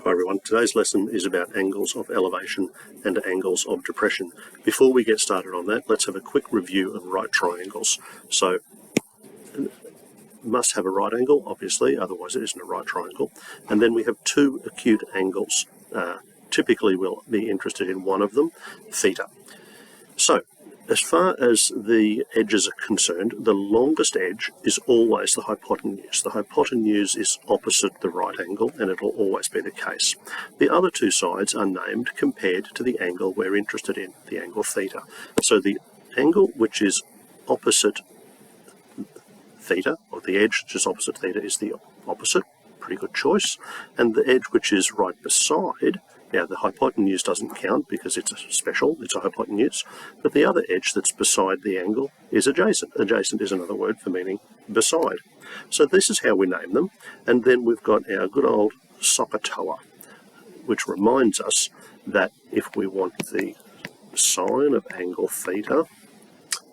Hi everyone, today's lesson is about angles of elevation and angles of depression. Before we get started on that, let's have a quick review of right triangles. So, must have a right angle, obviously, otherwise it isn't a right triangle. And then we have two acute angles. Typically we'll be interested in one of them, theta. So, as far as the edges are concerned, the longest edge is always the hypotenuse. The hypotenuse is opposite the right angle, and it'll always be the case. The other two sides are named compared to the angle we're interested in, the angle theta. So the angle which is opposite theta, or the edge which is opposite theta, is the opposite. Pretty good choice. And the edge which is right beside, now the hypotenuse doesn't count because it's a hypotenuse, but the other edge that's beside the angle is adjacent. Adjacent is another word for meaning beside. So this is how we name them. And then we've got our good old SOHCAHTOA, which reminds us that if we want the sine of angle theta,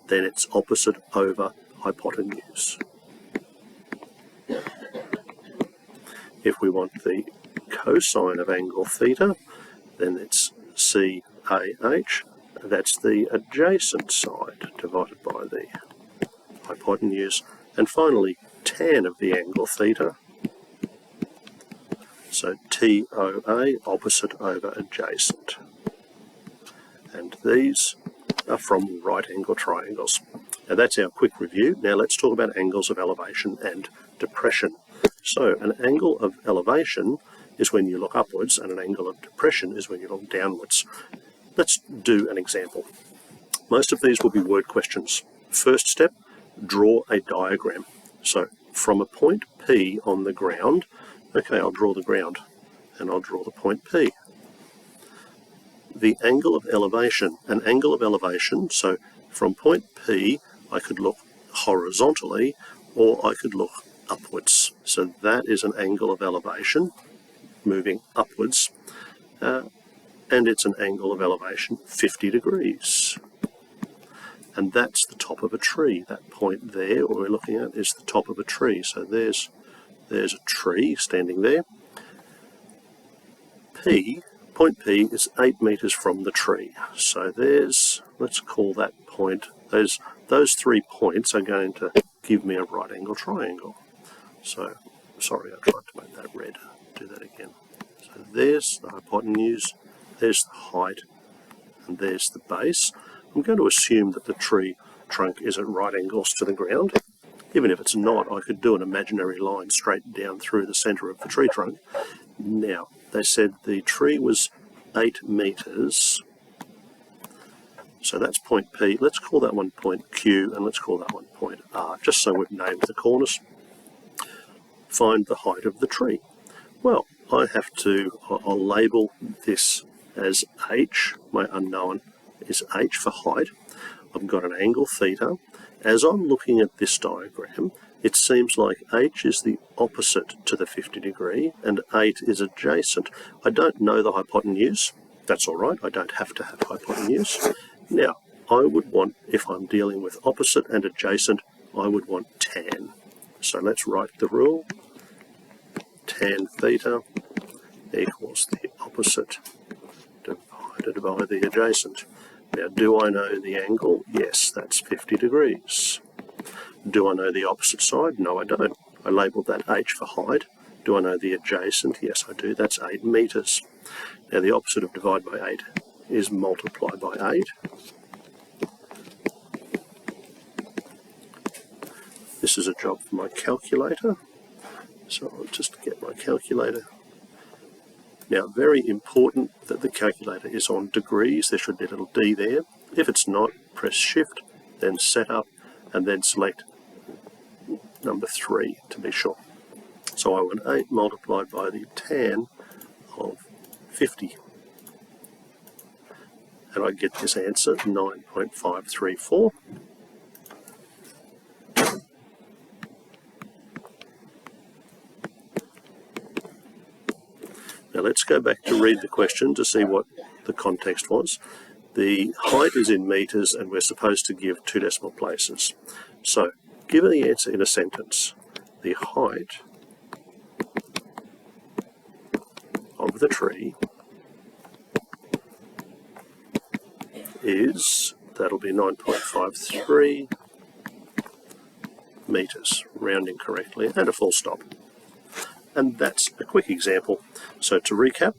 then it's opposite over hypotenuse. If we want the cosine of angle theta, then it's CAH. That's the adjacent side divided by the hypotenuse. And finally, tan of the angle theta. So TOA, opposite over adjacent. And these are from right angle triangles. Now that's our quick review. Now let's talk about angles of elevation and depression. So an angle of elevation is when you look upwards, and an angle of depression is when you look downwards. Let's do an example. Most of these will be word questions. First step, draw a diagram. So from a point P on the ground, okay, I'll draw the ground, and I'll draw the point P. The angle of elevation, an angle of elevation, so from point P, I could look horizontally, or I could look upwards. So that is an angle of elevation, moving upwards, and it's an angle of elevation 50 degrees. And that's the top of a tree. That point there, what we're looking at, is the top of a tree. So there's a tree standing there. Point P is 8 meters from the tree. So there's, let's call that point, those 3 points are going to give me a right angle triangle. So, sorry, I tried to make that red. Do that again. So there's the hypotenuse, there's the height, and there's the base. I'm going to assume that the tree trunk is at right angles to the ground. Even if it's not, I could do an imaginary line straight down through the center of the tree trunk. Now, they said the tree was 8 meters. So that's point P. Let's call that one point Q, and let's call that one point R, just so we've named the corners. Find the height of the tree. Well, I'll label this as H. My unknown is H for height. I've got an angle theta. As I'm looking at this diagram, it seems like H is the opposite to the 50 degree and 8 is adjacent. I don't know the hypotenuse. That's all right. I don't have to have hypotenuse. Now, I would want, if I'm dealing with opposite and adjacent, I would want tan. So let's write the rule. Tan theta equals the opposite divided by the adjacent. Now, do I know the angle? Yes, that's 50 degrees. Do I know the opposite side? No, I don't. I labelled that H for height. Do I know the adjacent? Yes, I do. That's 8 meters. Now, the opposite of divide by 8 is multiply by 8. This is a job for my calculator. So I'll just get my calculator. Now, very important that the calculator is on degrees. There should be a little D there. If it's not, press Shift, then Set Up, and then select number 3 to be sure. So I want 8 multiplied by the tan of 50. And I get this answer, 9.534. Now let's go back to read the question to see what the context was. The height is in meters and we're supposed to give 2 decimal places. So, given the answer in a sentence, the height of of the tree is, that'll be 9.53 metres, rounding correctly, and a full stop. And that's a quick example. So to recap,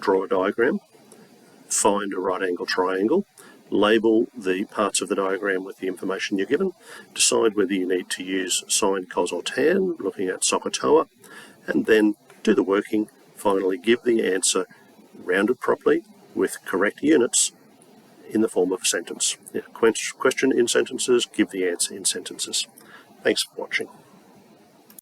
draw a diagram, find a right angle triangle, label the parts of the diagram with the information you're given, decide whether you need to use sine, cos or tan, looking at SOHCAHTOA, and then do the working. Finally give the answer rounded properly with correct units in the form of a sentence. Question in sentences, give the answer in sentences. Thanks for watching.